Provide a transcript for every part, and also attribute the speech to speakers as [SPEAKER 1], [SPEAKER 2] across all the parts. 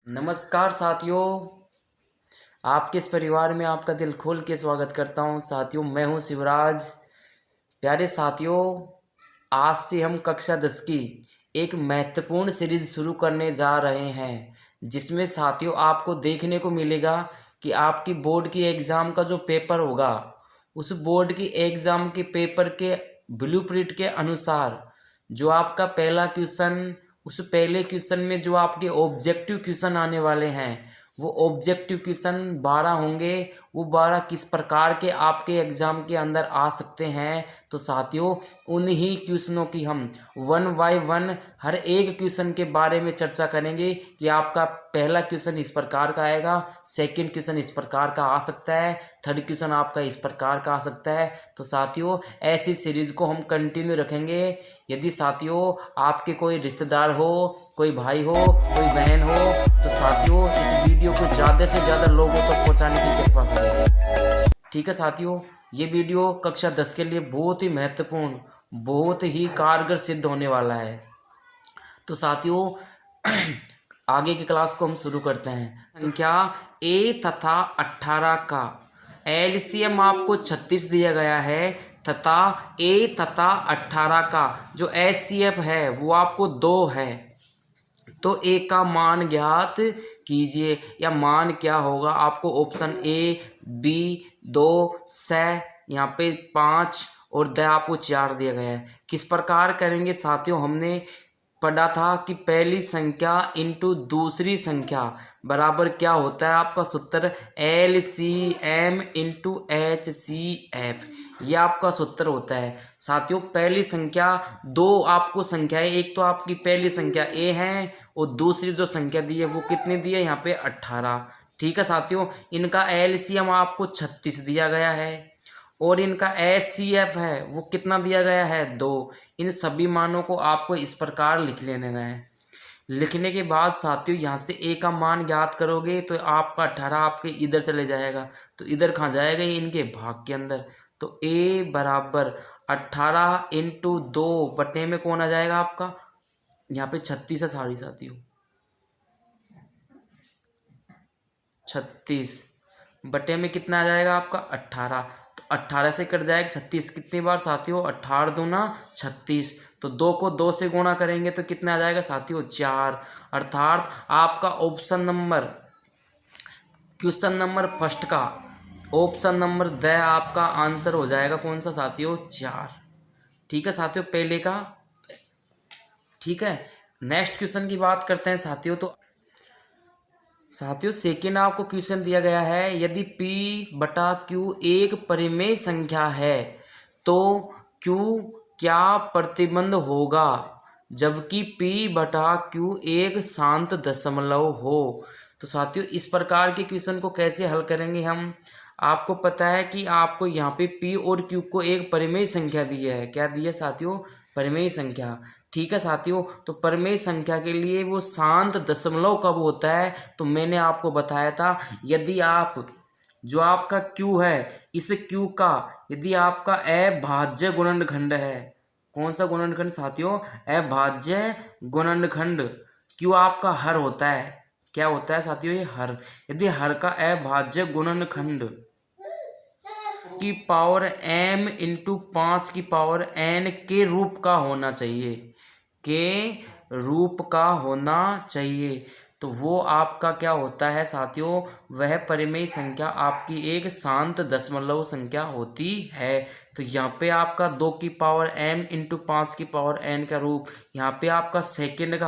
[SPEAKER 1] नमस्कार साथियों, आपके इस परिवार में आपका दिल खोल के स्वागत करता हूं। साथियों, मैं हूं शिवराज। प्यारे साथियों, आज से हम कक्षा 10 की एक महत्वपूर्ण सीरीज शुरू करने जा रहे हैं, जिसमें साथियों आपको देखने को मिलेगा कि आपकी बोर्ड की एग्ज़ाम का जो पेपर होगा, उस बोर्ड की एग्ज़ाम के पेपर के ब्लूप्रिंट के अनुसार जो आपका पहला क्वेश्चन, उस पहले क्वेश्चन में जो आपके ऑब्जेक्टिव क्वेश्चन आने वाले हैं, वो ऑब्जेक्टिव क्वेश्चन 12 होंगे। वो 12 किस प्रकार के आपके एग्ज़ाम के अंदर आ सकते हैं, तो साथियों उन्हीं क्वेश्चनों की हम वन बाय वन हर एक क्वेश्चन के बारे में चर्चा करेंगे कि आपका पहला क्वेश्चन इस प्रकार का आएगा, सेकंड क्वेश्चन इस प्रकार का आ सकता है, थर्ड क्वेश्चन आपका इस प्रकार का आ सकता है। तो साथियों ऐसी सीरीज़ को हम कंटिन्यू रखेंगे। यदि साथियों आपके कोई रिश्तेदार हो, कोई भाई हो, कोई बहन हो, तो साथियों इस वीडियो को ज़्यादा से ज़्यादा लोगों तक पहुंचाने की कृपा करें। ठीक है साथियों, ये वीडियो कक्षा 10 के लिए बहुत ही महत्वपूर्ण, बहुत ही कारगर सिद्ध होने वाला है। तो साथियों आगे की क्लास को हम शुरू करते हैं। तो क्या ए तथा 18 का एलसीएम आपको 36 दिया गया है, तथा ए तथा 18 का जो एचसीएफ है वो आपको 2 है। तो ए का मान ज्ञात कीजिए, या मान क्या होगा आपको ऑप्शन ए, बी 2, से यहाँ पे 5 और द आपको 4 दिया गया है। किस प्रकार करेंगे साथियों, हमने पढ़ा था कि पहली संख्या इंटू दूसरी संख्या बराबर क्या होता है, आपका सूत्र LCM इंटू HCF, ये आपका सूत्र होता है। साथियों पहली संख्या, दो आपको संख्या है, एक तो आपकी पहली संख्या A है और दूसरी जो संख्या दी है वो कितनी दी है, यहाँ पे 18। ठीक है साथियों, इनका LCM आपको 36 दिया गया है और इनका HCF है वो कितना दिया गया है, 2। इन सभी मानों को आपको इस प्रकार लिख लेना है। लिखने के बाद साथियों यहाँ से ए का मान ज्ञात करोगे तो आपका 18 आपके इधर चले जाएगा, तो इधर कहाँ जाएगा, ये इनके भाग के अंदर। तो ए बराबर 18 इंटू 2 बटे में कौन आ जाएगा आपका, यहाँ पे 36 है सारी साथियों, 36 बटे में कितना आ जाएगा आपका 18। तो 18 से कट जाएगा 36 कितनी बार साथियों, 18 दूना 36। तो 2 को 2 से गुणा करेंगे तो कितना आ जाएगा साथियों, 4। अर्थात आपका option number, question number first का ऑप्शन नंबर द आपका आंसर हो जाएगा कौन सा साथियों, 4। ठीक है साथियों पहले का। ठीक है, नेक्स्ट क्वेश्चन की बात करते हैं साथियों। तो साथियों सेकेंड आपको क्वेश्चन दिया गया है, यदि P बटा Q एक परिमेय संख्या है तो Q क्या प्रतिबंध होगा, जबकि P बटा Q एक शांत दशमलव हो। तो साथियों इस प्रकार के क्वेश्चन को कैसे हल करेंगे हम, आपको पता है कि आपको यहाँ पे P और Q को एक परिमेय संख्या दी है। क्या दी है साथियों, परिमेय संख्या। ठीक है साथियों, तो परिमेय संख्या के लिए वो शांत दशमलव कब होता है, तो मैंने आपको बताया था, यदि आप जो आपका Q है, इस Q का यदि आपका अभाज्य गुणनखंड है, कौन सा गुणनखंड साथियों, अभाज्य गुणनखंड। Q आपका हर होता है, क्या होता है साथियों, ये हर। यदि हर का अभाज्य गुणनखंड की पावर m इंटू 5 की पावर n के रूप का होना चाहिए, के रूप का होना चाहिए, तो वो आपका क्या होता है साथियों, वह परिमेय संख्या आपकी एक शांत दशमलव संख्या होती है। तो यहाँ पे आपका 2 की पावर m इंटू 5 की पावर n का रूप, यहाँ पे आपका सेकंड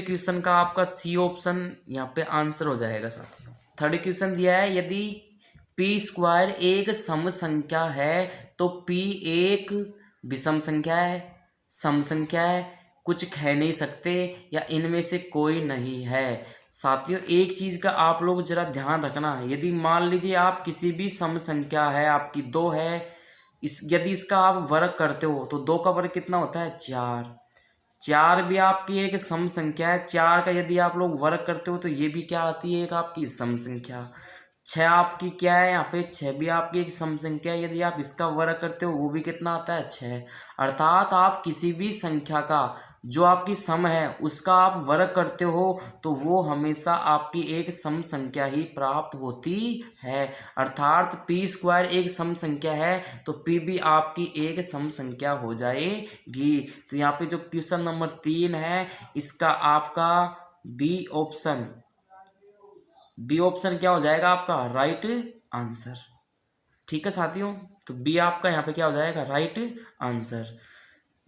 [SPEAKER 1] क्वेश्चन का आपका सी ऑप्शन यहाँ पे आंसर हो जाएगा साथियों। थर्ड क्वेश्चन दिया है, यदि पी स्क्वायर एक सम संख्या है तो P एक विषम संख्या है, सम संख्या है, कुछ कह नहीं सकते, या इनमें से कोई नहीं है। साथियों एक चीज़ का आप लोग जरा ध्यान रखना, यदि मान लीजिए आप किसी भी सम संख्या है, आपकी 2 है, यदि इसका आप वर्ग करते हो तो 2 का वर्ग कितना होता है, 4। 4 भी आपकी एक सम संख्या है, 4 का यदि आप लोग वर्ग करते हो तो ये भी क्या आती है, एक आपकी सम संख्या। 6 आपकी क्या है, यहाँ पे 6 भी आपकी एक सम संख्या है, यदि आप इसका वर्ग करते हो वो भी कितना आता है, 6। अर्थात आप किसी भी संख्या का जो आपकी सम है उसका आप वर्ग करते हो तो वो हमेशा आपकी एक सम संख्या ही प्राप्त होती है। अर्थात पी स्क्वायर एक सम संख्या है तो पी भी आपकी एक सम संख्या हो जाएगी। तो यहाँ पे जो क्वेश्चन नंबर 3 है इसका आपका बी ऑप्शन क्या हो जाएगा आपका राइट आंसर। ठीक है साथियों, तो बी आपका यहाँ पे क्या हो जाएगा राइट आंसर।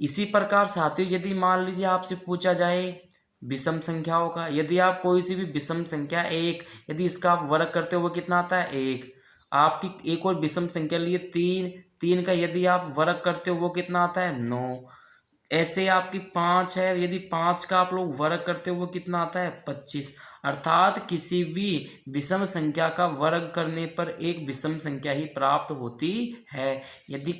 [SPEAKER 1] इसी प्रकार साथियों यदि मान लीजिए आपसे पूछा जाए विषम संख्याओं का, यदि आप कोई सी भी विषम संख्या एक, यदि इसका आप वर्ग करते हो वो कितना आता है एक। आपकी एक और विषम संख्या लिए तीन, तीन का यदि आप वर्ग करते हो वो कितना आता है 9। ऐसे आपकी 5 है, यदि 5 का आप लोग वर्ग करते हो वो कितना आता है 25। अर्थात किसी भी विषम संख्या का वर्ग करने पर एक विषम संख्या ही प्राप्त होती है। यदि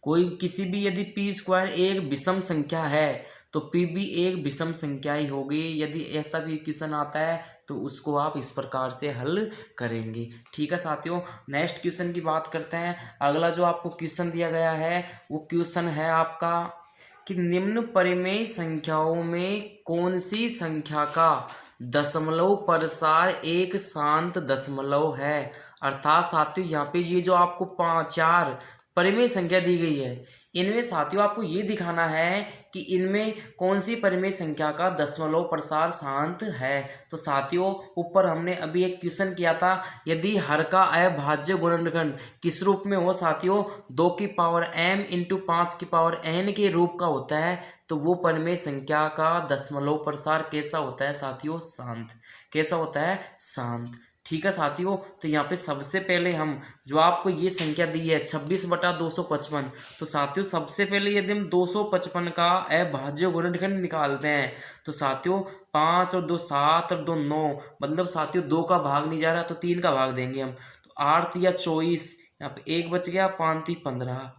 [SPEAKER 1] कोई किसी भी यदि पी स्क्वायर एक विषम संख्या है तो पी भी एक विषम संख्या ही होगी। यदि ऐसा भी क्वेश्चन आता है तो उसको आप इस प्रकार से हल करेंगे। ठीक है साथियों, नेक्स्ट क्वेश्चन की बात करते हैं। अगला जो आपको क्वेश्चन दिया गया है वो क्वेश्चन है आपका कि निम्न परिमेय संख्याओं में कौन सी संख्या का दशमलव प्रसार एक शांत दशमलव है। अर्थात साथियों यहाँ पे ये जो आपको 4 परिमेय संख्या दी गई है इनमें साथियों आपको ये दिखाना है कि इनमें कौन सी परिमेय संख्या का दशमलव प्रसार शांत है। तो साथियों ऊपर हमने अभी एक क्वेश्चन किया था, यदि हर का अभाज्य गुणनखंड किस रूप में हो साथियों 2 की पावर m इंटू 5 की पावर n के रूप का होता है तो वो परिमेय संख्या का दशमलव प्रसार कैसा होता है साथियों शांत। कैसा होता है शांत। ठीक है साथियों, तो यहाँ पे सबसे पहले हम जो आपको ये संख्या दी है 26/255, तो साथियों सबसे पहले यदि हम 255 का अभाज्य गुणनखंड निकालते हैं तो साथियों 5 और 2 7 और 2 9, मतलब साथियों 2 का भाग नहीं जा रहा तो 3 का भाग देंगे हम, तो 8 या 24, यहाँ पे 1 बच गया, 5 15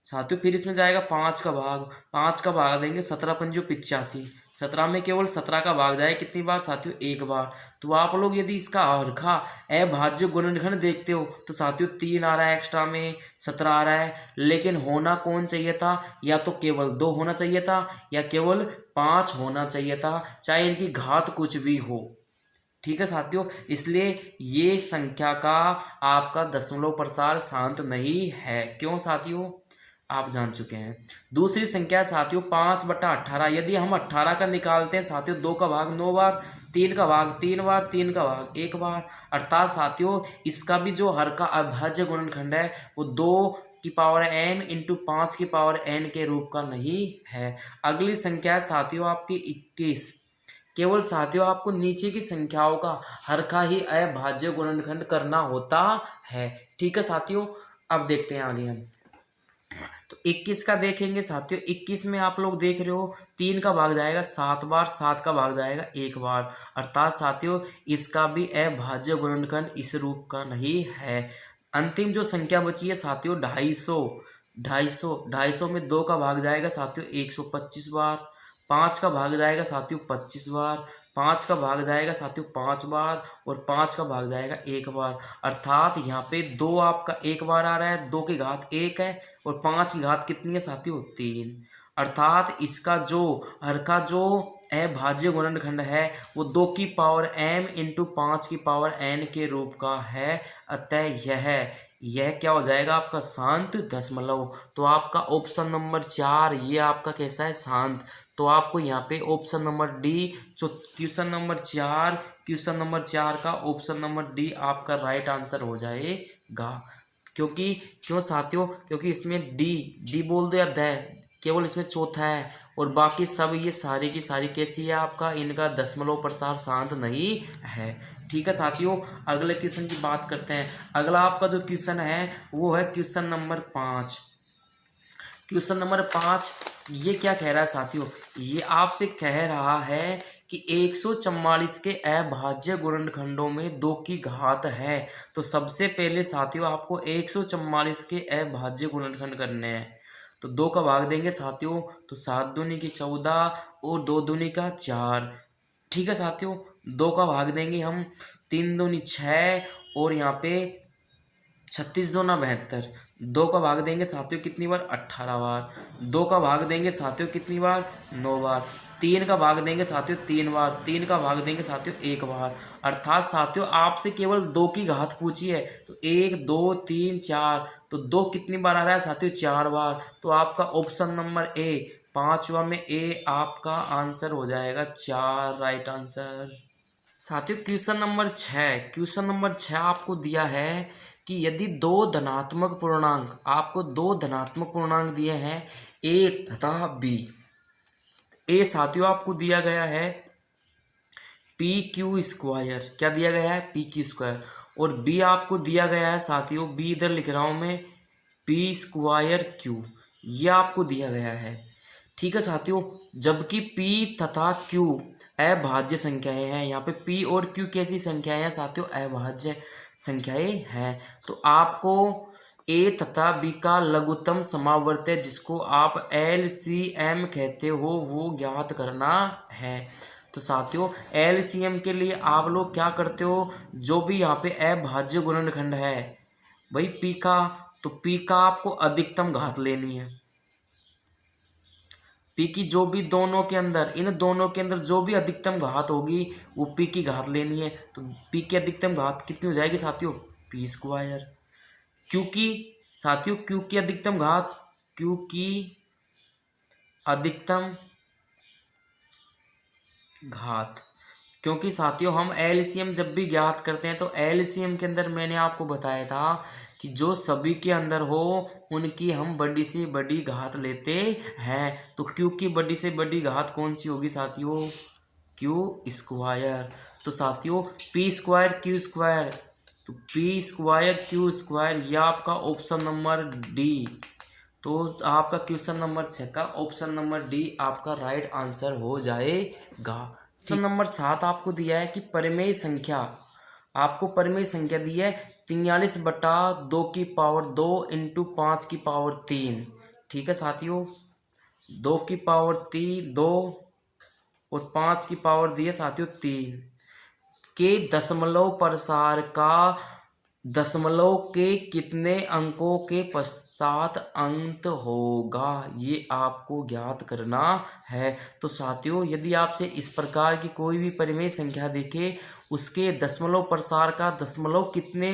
[SPEAKER 1] साथियों। फिर इसमें जाएगा 5 का भाग, 5 का भाग देंगे 17 पंजो 85, 17 में केवल 17 का भाग जाए कितनी बार साथियों एक बार। तो आप लोग यदि इसका हरखा अभाज्य गुणनखंड देखते हो तो साथियों 3 आ रहा है एक्स्ट्रा में, 17 आ रहा है, लेकिन होना कौन चाहिए था, या तो केवल 2 होना चाहिए था या केवल 5 होना चाहिए था, चाहे इनकी घात कुछ भी हो। ठीक है साथियों, इसलिए ये संख्या का आपका दशमलव प्रसार शांत नहीं है। क्यों साथियों आप जान चुके हैं। दूसरी संख्या साथियों 5/18, यदि हम 18 का निकालते हैं साथियों 2 का भाग 9 बार, 3 का भाग 3 बार, 3 का भाग 1 बार, अर्थात साथियों इसका भी जो हर का अभाज्य गुणनखंड है वो 2 की पावर m इंटू 5 की पावर n के रूप का नहीं है। अगली संख्या है साथियों आपकी 21। केवल साथियों आपको नीचे की संख्याओं का हर का ही अभाज्य गुणनखंड करना होता है। ठीक है साथियों, अब देखते हैं आगे हम। तो 21 का देखेंगे साथियों, 21 में आप लोग देख रहे हो 3 का भाग जाएगा 7 बार, 7 का भाग जाएगा 1 बार, अर्थात साथियों इसका भी अभाज्य गुणनखंड इस रूप का नहीं है। अंतिम जो संख्या बची है साथियों 250 में 2 का भाग जाएगा साथियों 125 बार, 5 का भाग जाएगा साथियों 25 बार, 5 का भाग जाएगा साथियों 5 बार और 5 का भाग जाएगा 1 बार, अर्थात यहाँ पे 2 आपका 1 बार आ रहा है, 2 की घात 1 है और 5 की घात कितनी है साथियों 3, अर्थात इसका जो हर का जो अभाज्य गुणनखंड है वो 2 की पावर m इंटू 5 की पावर n के रूप का है। अतः यह क्या हो जाएगा आपका शांत दशमलव। तो आपका ऑप्शन नंबर 4 ये आपका कैसा है शांत। तो आपको यहाँ पे ऑप्शन नंबर डी जो क्वेश्चन नंबर 4 का ऑप्शन नंबर डी आपका राइट आंसर हो जाएगा। क्यों साथियों, क्योंकि इसमें डी बोल दो या द, केवल इसमें चौथा है और बाकी सब ये सारी की सारी कैसी है आपका इनका दशमलव प्रसार शांत नहीं है। ठीक है साथियों, अगले क्वेश्चन की बात करते हैं। अगला आपका जो क्वेश्चन है वो है क्वेश्चन नंबर 5। क्वेश्चन नंबर 5 ये क्या कह रहा है साथियों, ये आपसे कह रहा है कि 144 के अभाज्य गुणनखंडों में 2 की घात है। तो सबसे पहले साथियों आपको 144 के अभाज्य गुणनखंड करने हैं। तो 2 का भाग देंगे साथियों, तो 7 दूनी की 14 और 2 दूनी का 4। ठीक है साथियों, 2 का भाग देंगे हम, 3 दूनी 6 और यहाँ पे 36 दूना 72, 2 का भाग देंगे साथियों कितनी बार? 18 बार। 2 का भाग देंगे साथियों कितनी बार? 9 बार। 3 का भाग देंगे साथियों 3 बार। 3 का भाग देंगे साथियों 1 बार। अर्थात साथियों आपसे केवल 2 की घात पूछी है, तो 1 2 3 4, तो 2 कितनी बार आ रहा है साथियों? 4 बार। तो आपका ऑप्शन नंबर ए, पांचवा में ए आपका आंसर हो जाएगा 4, राइट आंसर। साथियों क्वेश्चन नंबर 6 आपको दिया है कि यदि आपको दो धनात्मक पूर्णांक दिए हैं ए तथा बी। ए साथियों आपको दिया गया है पी क्यू स्क्वायर, क्या दिया गया है? P Q square. और बी आपको दिया गया है साथियों, बी इधर लिख रहा हूं मैं, पी स्क्वायर क्यू, ये आपको दिया गया है। ठीक है साथियों, जबकि P तथा Q अभाज्य संख्याएं हैं। यहाँ पे P और Q कैसी संख्याएं हैं साथियों? अभाज्य संख्याएं हैं। तो आपको A तथा B का लघुत्तम समावर्त जिसको आप LCM कहते हो वो ज्ञात करना है। तो साथियों LCM के लिए आप लोग क्या करते हो, जो भी यहाँ पे अभाज्य गुणनखंड है भाई P का, तो P का आपको अधिकतम घात लेनी है। पी की जो भी दोनों के अंदर, इन दोनों के अंदर जो भी अधिकतम घात होगी वो पी की घात लेनी है। तो पी की अधिकतम घात कितनी हो जाएगी साथियों? P square. क्योंकि साथियों क्यू की अधिकतम घात, क्यू की अधिकतम घात, क्योंकि साथियों हम एलसीएम जब भी ज्ञात करते हैं तो एलसीएम के अंदर मैंने आपको बताया था कि जो सभी के अंदर हो उनकी हम बड़ी से बड़ी घात लेते हैं। तो क्यू की बड़ी से बड़ी घात कौन सी होगी साथियों? Q square. तो साथियों पी स्क्वायर क्यू स्क्वायर, तो पी स्क्वायर क्यू स्क्वायर, यह आपका ऑप्शन नंबर डी। तो आपका क्वेश्चन नंबर 6 का ऑप्शन नंबर डी आपका राइट आंसर हो जाएगा। क्वेश्चन नंबर 7 आपको दिया है कि परिमेय संख्या, आपको परिमेय संख्या दी है 43/2 की पावर 2 इंटू 5 की पावर 3। ठीक है साथियों, 2 की पावर 3 2 और 5 की पावर दी है साथियों 3 के दशमलव प्रसार का दशमलव के कितने अंकों के पश्चात अंत होगा, ये आपको ज्ञात करना है। तो साथियों यदि आपसे इस प्रकार की कोई भी परिमेय संख्या दिखे, उसके दशमलव प्रसार का दशमलव कितने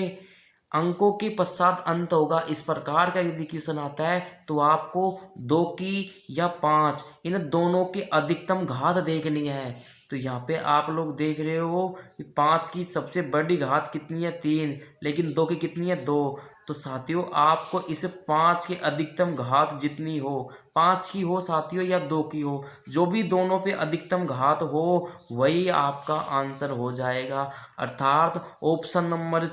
[SPEAKER 1] अंकों के पश्चात अंत होगा, इस प्रकार का यदि क्वेश्चन आता है तो आपको 2 की या 5 इन दोनों की अधिकतम घात देखनी है। तो यहाँ पे आप लोग देख रहे हो कि 5 की सबसे बड़ी घात कितनी है? 3, लेकिन 2 की कितनी है? 2। तो साथियों आपको इस 5 के अधिकतम घात जितनी हो, 5 की हो साथियों या 2 की हो, जो भी दोनों पे अधिकतम घात हो वही आपका आंसर हो जाएगा। अर्थात ऑप्शन नंबर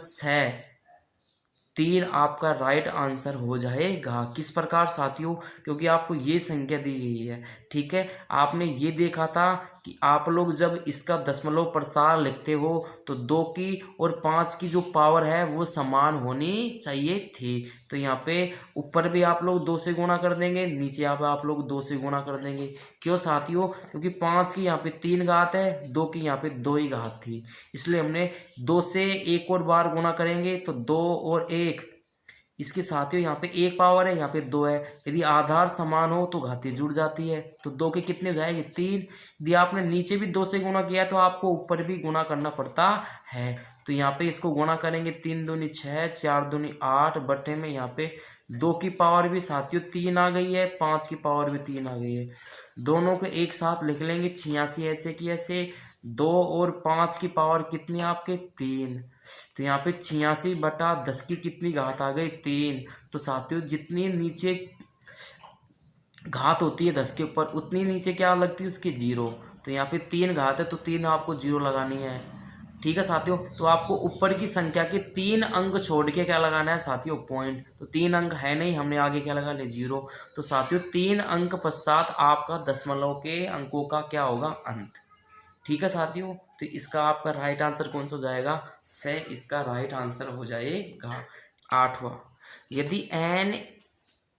[SPEAKER 1] 3 आपका राइट आंसर हो जाएगा। किस प्रकार साथियों? क्योंकि आपको ये संख्या दी गई है। ठीक है, आपने ये देखा था कि आप लोग जब इसका दशमलव प्रसार लिखते हो तो 2 की और 5 की जो पावर है वो समान होनी चाहिए थी। तो यहाँ पे ऊपर भी आप लोग 2 से गुणा कर देंगे, नीचे यहाँ पे आप लोग 2 से गुणा कर देंगे। क्यों साथियों? क्योंकि 5 की यहाँ पे 3 घात है, 2 की यहाँ पे 2 ही घात थी, इसलिए हमने 2 से एक और बार गुणा करेंगे तो 2 और 1, इसके साथियों यहाँ पे 1 पावर है, यहाँ पे 2 है। यदि आधार समान हो तो घातें जुड़ जाती है, तो 2 के कितने हो जाएंगे? 3। यदि आपने नीचे भी 2 से गुणा किया तो आपको ऊपर भी गुणा करना पड़ता है। तो यहाँ पे इसको गुणा करेंगे, 3 दूनी 6, 4 दूनी 8, बटे में यहाँ पे 2 की पावर भी साथियों 3 आ गई है, 5 की पावर भी 3 आ गई है। दोनों को एक साथ लिख लेंगे, 86 ऐसे की ऐसे। 2 और 5 की पावर कितनी आपके? 3। तो यहाँ पे 86/10 की कितनी घात आ गई? 3। तो साथियों जितनी नीचे घात होती है 10 के ऊपर, उतनी नीचे क्या लगती है उसकी? 0। तो यहाँ पे 3 घात है तो 3 आपको 0 लगानी है। ठीक है साथियों, तो आपको ऊपर की संख्या के 3 अंक छोड़ के क्या लगाना है साथियों? पॉइंट। तो 3 अंक है नहीं, हमने आगे क्या लगा ले? 0। तो साथियों 3 अंक पश्चात आपका दशमलव के अंकों का क्या होगा? अंत। ठीक है साथियों, तो इसका आपका राइट आंसर कौन सा हो जाएगा? से इसका राइट आंसर हो जाएगा 8वां। यदि n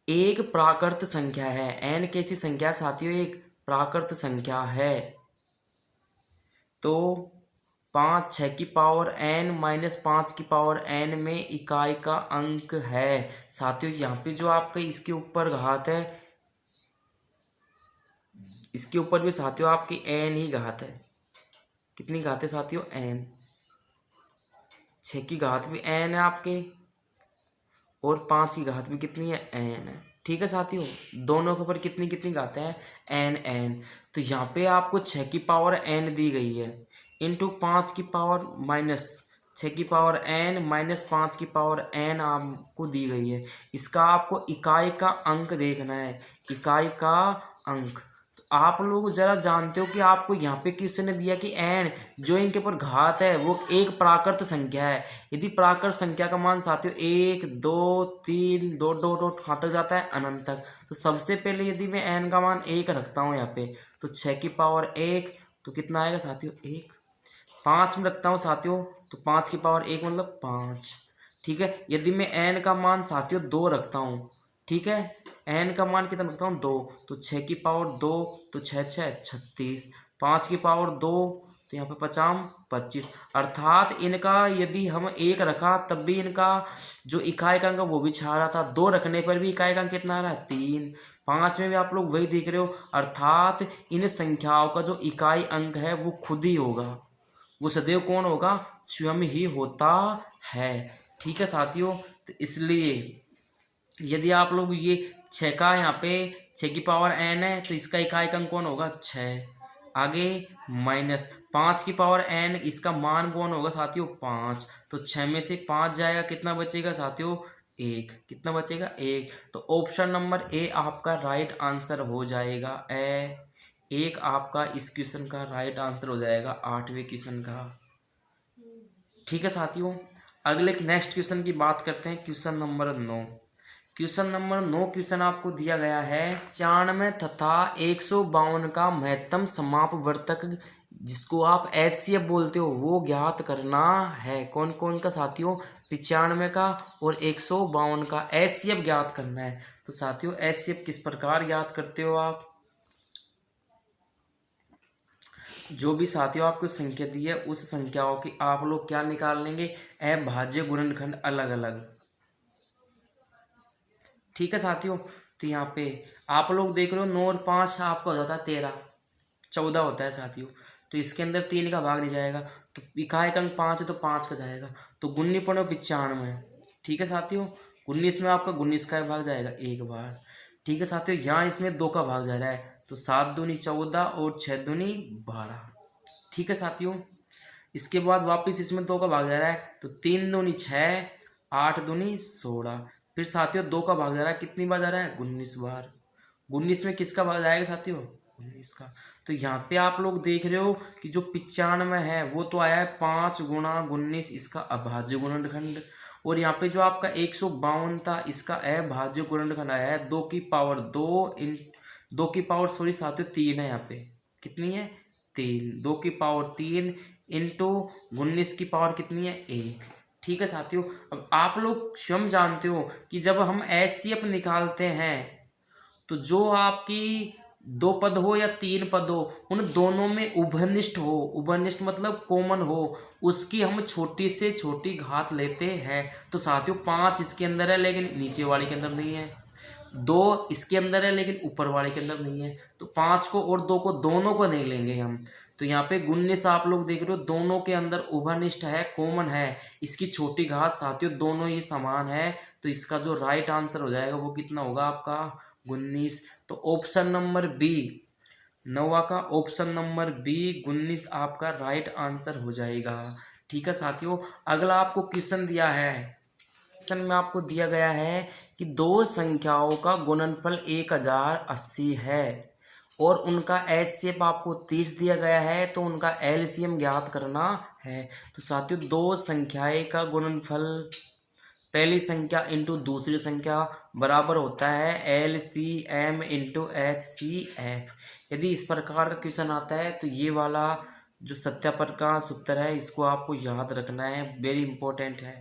[SPEAKER 1] एक प्राकृत संख्या है, n कैसी संख्या है साथियों? एक प्राकृत संख्या है, तो 5 6 की पावर n माइनस 5 की पावर n में इकाई का अंक है। साथियों यहाँ पे जो आपका इसके ऊपर घात है, इसके ऊपर भी साथियों आपकी n ही घात है। कितनी घात है साथियों? n। 6 की घात भी n है आपके, और 5 की घात भी कितनी है? n है। ठीक है साथियों, दोनों के ऊपर कितनी कितनी घातें हैं? n n। तो यहाँ पे आपको 6 की पावर n दी गई है, इंटू 5 की पावर माइनस 6 की पावर n माइनस 5 की पावर n आपको दी गई है। इसका आपको इकाई का अंक देखना है, इकाई का अंक। तो आप लोग जरा जानते हो कि आपको यहाँ पे किसने दिया कि n, जो इनके ऊपर घात है वो एक प्राकृत संख्या है। यदि प्राकृत संख्या का मान साथियों 1 2 3 डॉट डॉट डॉट कहाँ तक जाता है? अनंत तक। तो सबसे पहले यदि मैं n का मान 1 रखता हूँ यहाँ पे, तो 6 की पावर 1 तो कितना आएगा साथियों? 1। 5 में रखता हूँ साथियों, तो 5 की पावर 1 मतलब 5। ठीक है, यदि मैं n का मान साथियों 2 रखता हूँ, ठीक है, n का मान कितना रखता हूँ? 2, तो 6 की पावर 2 तो 6 6 36, 5 की पावर 2 तो यहाँ पे 5 25। अर्थात इनका यदि हम 1 रखा तब भी इनका जो इकाई का अंक वो भी छा रहा था, 2 रखने पर भी इकाई का अंक कितना आ रहा है? 3। 5 में भी आप लोग वही देख रहे हो। अर्थात इन संख्याओं का जो इकाई अंक है वो खुद ही होगा, वो सदैव कौन होगा? स्वयं ही होता है। ठीक है साथियों, तो इसलिए यदि आप लोग ये 6 का यहाँ पे 6 की पावर n है, तो इसका इकाई अंक कौन होगा? 6। आगे माइनस 5 की पावर n, इसका मान कौन होगा साथियों? 5। तो 6 में से 5 जाएगा, कितना बचेगा साथियों? 1। कितना बचेगा? 1। तो ऑप्शन नंबर ए आपका राइट आंसर हो जाएगा। एक आपका इस क्वेश्चन का राइट आंसर हो जाएगा, 8वें क्वेश्चन का। ठीक है साथियों, अगले नेक्स्ट क्वेश्चन की बात करते हैं, question number 9। Question number 9 question आपको दिया गया है 94 तथा 152 का महत्तम समापवर्तक, जिसको आप HCF बोलते हो, वो ज्ञात करना है। कौन कौन का साथियों? 95 का और 152 का HCF ज्ञात करना है। तो साथियों HCF किस प्रकार ज्ञात करते हो आप? जो भी साथियों आपको संख्या दी है उस संख्याओं की आप लोग क्या निकाल लेंगे? अभाज्य गुणनखंड अलग अलग। ठीक है साथियों, तो यहाँ पे आप लोग देख रहे हो 9 और 5 आपका हो जाता है 13, 14 होता है साथियों। तो इसके अंदर 3 का भाग नहीं जाएगा, तो इकाई का अंक 5 है तो 5 का जाएगा, तो 19.95। ठीक है साथियों, 19 में आपका 19 का भाग जाएगा एक बार। ठीक है साथियों, यहाँ इसमें 2 का भाग जा रहा है, तो 7 दूनी 14 और 6 दूनी 12। ठीक है साथियों, इसके बाद वापस इसमें 2 का भाग जा रहा है, तो 3 दूनी 6, 8 दूनी 16। फिर साथियों 2 का भाग जा रहा है, कितनी बार जा रहा है? 19 बार। 19 में किसका भाग जाएगा साथियों? 19 का। तो यहाँ पे आप लोग देख रहे हो कि जो 95 है वो तो आया है 5 गुणा 19, इसका अभाज्य गुणनखंड। और यहाँ पे जो आपका 152 था, इसका अभाज्य गुणनखंड आया है 2 की पावर 2 इन 2 की पावर सॉरी साथियों 3 है। यहाँ पे कितनी है? 3। 2 की पावर 3 इंटू 19 की पावर कितनी है? 1। ठीक है साथियों, अब आप लोग स्वयं जानते हो कि जब हम HCF निकालते हैं तो जो आपकी 2 पद हो या 3 पद हो, उन दोनों में उभयनिष्ठ हो, उभयनिष्ठ मतलब कॉमन हो, उसकी हम छोटी से छोटी घात लेते हैं। तो साथियों 5 इसके अंदर है लेकिन नीचे वाले के अंदर नहीं है, 2 इसके अंदर है लेकिन ऊपर वाले के अंदर नहीं है, तो 5 को और 2 को दोनों को नहीं लेंगे हम। तो यहाँ पे 19 आप लोग देख रहे हो दोनों के अंदर उभयनिष्ठ है, कॉमन है, इसकी छोटी घात साथियों दोनों ही समान है। तो इसका जो राइट आंसर हो जाएगा वो कितना होगा आपका? 19। तो ऑप्शन नंबर बी, 9वां का ऑप्शन नंबर बी 19 आपका राइट आंसर हो जाएगा। ठीक है साथियों, अगला आपको क्वेश्चन दिया है, क्वेश्चन में आपको दिया गया है कि दो संख्याओं का गुणनफल 1080 है और उनका HCF आपको 30 दिया गया है, तो उनका LCM ज्ञात करना है। तो साथियों दो संख्याएं का गुणनफल पहली संख्या इंटू दूसरी संख्या बराबर होता है LCM इंटू HCF। यदि इस प्रकार का क्वेश्चन आता है तो ये वाला जो सत्यापन का सूत्र है इसको आपको याद रखना है, वेरी इंपॉर्टेंट है।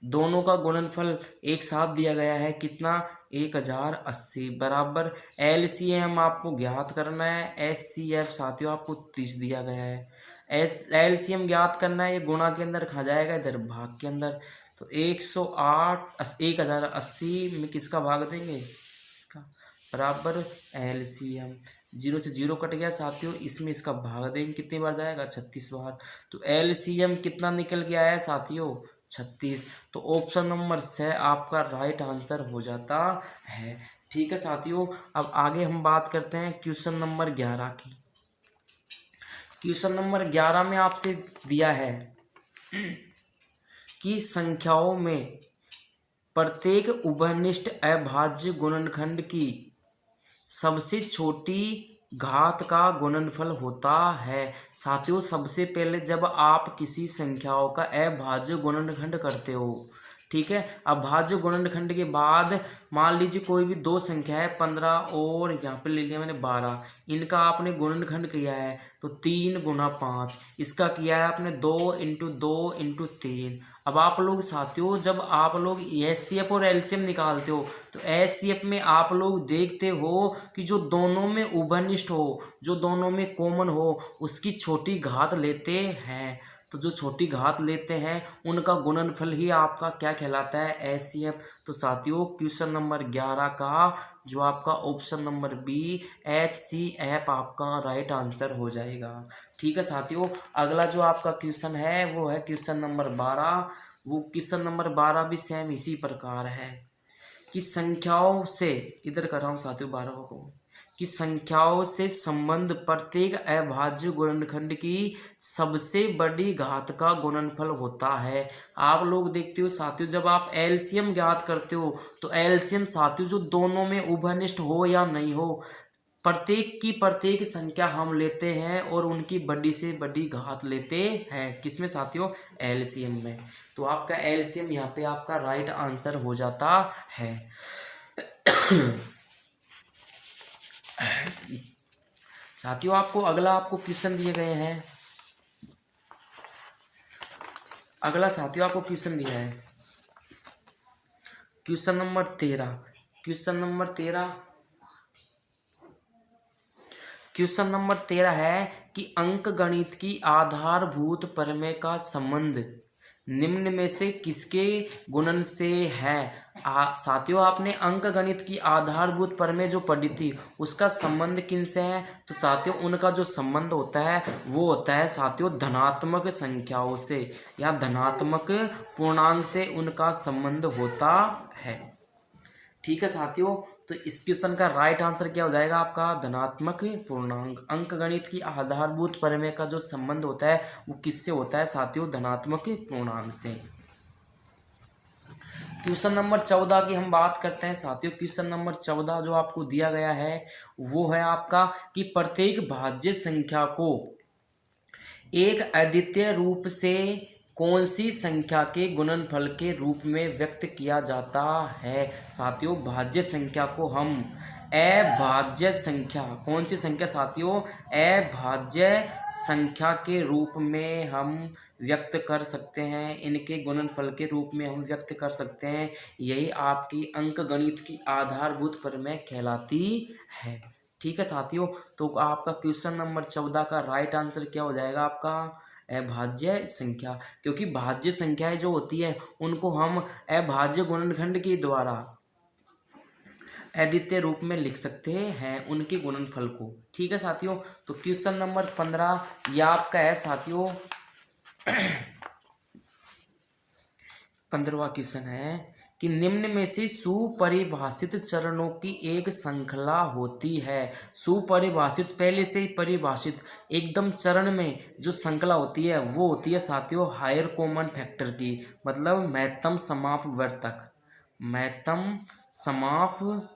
[SPEAKER 1] दोनों का गुणनफल एक साथ दिया गया है कितना 1080 बराबर एलसीएम आपको ज्ञात करना है। एचसीएफ साथियों आपको 30 दिया गया है। एलसीएम ज्ञात करना है, ये गुणा के अंदर खा जाएगा इधर भाग के अंदर। तो 108 1080 में किसका भाग देंगे इसका बराबर एलसीएम। 0 से 0 कट गया साथियों, इसमें इसका भाग देंगे कितनी बार जाएगा 36 बार। तो एलसीएम कितना निकल के आया है साथियों 36। तो ऑप्शन नंबर 6 आपका राइट आंसर हो जाता है। ठीक है साथियों, अब आगे हम बात करते हैं क्वेश्चन नंबर 11 की। क्वेश्चन नंबर 11 में आपसे दिया है कि संख्याओं में प्रत्येक उभयनिष्ठ अभाज्य गुणनखंड की सबसे छोटी घात का गुणनफल होता है। साथियों सबसे पहले जब आप किसी संख्याओं का अभाज्य गुणनखंड करते हो, ठीक है, अभाज्य गुणनखंड के बाद मान लीजिए कोई भी दो संख्या है 15 और यहाँ पे ले लिया मैंने 12, इनका आपने गुणनखंड किया है तो 3 गुना 5, इसका किया है आपने 2 इंटू 2 इंटू 3। अब आप लोग साथियों जब आप लोग एचसीएफ और एलसीएम निकालते हो तो एचसीएफ में आप लोग देखते हो कि जो दोनों में उभयनिष्ठ हो, जो दोनों में कॉमन हो, उसकी छोटी घात लेते हैं। तो जो छोटी घात लेते हैं उनका गुणनफल ही आपका क्या कहलाता है एचसीएफ। तो साथियों क्वेश्चन नंबर 11 का जो आपका ऑप्शन नंबर बी एचसीएफ आपका राइट आंसर हो जाएगा। ठीक है साथियों, अगला जो आपका क्वेश्चन है वो है क्वेश्चन नंबर 12। वो क्वेश्चन नंबर 12 भी सेम इसी प्रकार है कि संख्याओं से, इधर कर रहा हूँ साथियों 12 को, कि संख्याओं से संबंध प्रत्येक अभाज्य गुणनखंड की सबसे बड़ी घात का गुणनफल होता है। आप लोग देखते हो साथियों जब आप एलसीएम ज्ञात करते हो तो एलसीएम साथियों जो दोनों में उभयनिष्ठ हो या नहीं हो, प्रत्येक की प्रत्येक संख्या हम लेते हैं और उनकी बड़ी से बड़ी घात लेते हैं। किसमें साथियों एलसीएम में। तो आपका एलसीएम यहाँ पे आपका राइट आंसर हो जाता है। साथियों आपको अगला आपको क्वेश्चन दिए गए हैं। अगला साथियों आपको क्वेश्चन दिया है question number 13। Question number 13 question number 13 है कि अंक गणित की आधारभूत प्रमेय का संबंध निम्न में से किसके गुणन से है। साथियों आपने अंक गणित की आधारभूत प्रमेय जो पढ़ी थी उसका संबंध किन से है। तो साथियों उनका जो संबंध होता है वो होता है साथियों धनात्मक संख्याओं से या धनात्मक पूर्णांक से उनका संबंध होता है। ठीक है साथियों, तो इस क्वेश्चन का राइट आंसर क्या हो जाएगा आपका धनात्मक पूर्णांक। अंक गणित की आधारभूत प्रमेय का जो संबंध होता है वो किससे होता है साथियों धनात्मक पूर्णांक से। क्वेश्चन नंबर 14 की हम बात करते हैं साथियों। क्वेश्चन नंबर 14 जो आपको दिया गया है वो है आपका कि प्रत्येक भाज्य संख्या को एक अद्वितीय रूप से कौन सी संख्या के गुणनफल के रूप में व्यक्त किया जाता है। साथियों भाज्य संख्या को हम अभाज्य संख्या, कौन सी संख्या साथियों अभाज्य संख्या के रूप में हम व्यक्त कर सकते हैं, इनके गुणनफल के रूप में हम व्यक्त कर सकते हैं। यही आपकी अंक गणित की आधारभूत प्रमेय कहलाती है। ठीक है साथियों, तो आपका क्वेश्चन नंबर 14 का राइट आंसर क्या हो जाएगा आपका अभाज्य संख्या, क्योंकि भाज्य संख्याएं जो होती है उनको हम अभाज्य गुणनखंड के द्वारा अद्वितीय रूप में लिख सकते हैं उनके गुणनफल को। ठीक है साथियों, तो क्वेश्चन नंबर 15 यह आपका है साथियों 15वां क्वेश्चन है कि निम्न में से सुपरिभाषित चरणों की एक श्रृंखला होती है। सुपरिभाषित पहले से ही परिभाषित एकदम चरण में जो श्रृंखला होती है वो होती है साथियों हायर कॉमन फैक्टर की, मतलब महत्तम समापवर्तक, महत्तम समापवर्तक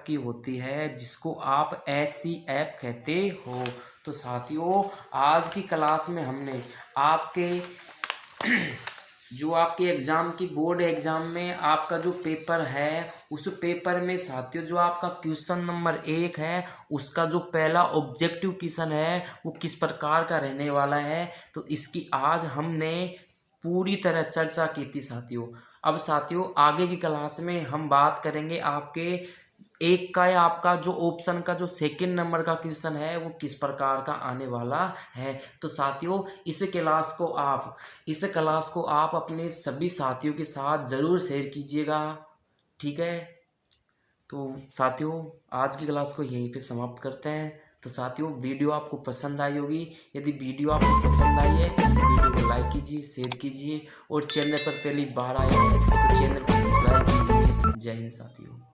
[SPEAKER 1] की होती है, जिसको आप एचसीएफ कहते हो। तो साथियों आज की क्लास में हमने आपके जो आपके एग्ज़ाम की बोर्ड एग्ज़ाम में आपका जो पेपर है उस पेपर में साथियों जो आपका क्वेश्चन नंबर 1 है उसका जो पहला ऑब्जेक्टिव क्वेश्चन है वो किस प्रकार का रहने वाला है, तो इसकी आज हमने पूरी तरह चर्चा की थी साथियों। अब साथियों आगे की क्लास में हम बात करेंगे आपके एक का या आपका जो ऑप्शन का जो सेकंड नंबर का क्वेश्चन है वो किस प्रकार का आने वाला है। तो साथियों इस क्लास को आप अपने सभी साथियों के साथ ज़रूर शेयर कीजिएगा, ठीक है। तो साथियों आज की क्लास को यहीं पे समाप्त करते हैं। तो साथियों वीडियो आपको पसंद आई होगी, यदि वीडियो आपको पसंद आई है तो वीडियो को लाइक कीजिए, शेयर कीजिए और चैनल पर पहली बार आए हैं तो चैनल को सब्सक्राइब कीजिए। जय हिंद साथियों।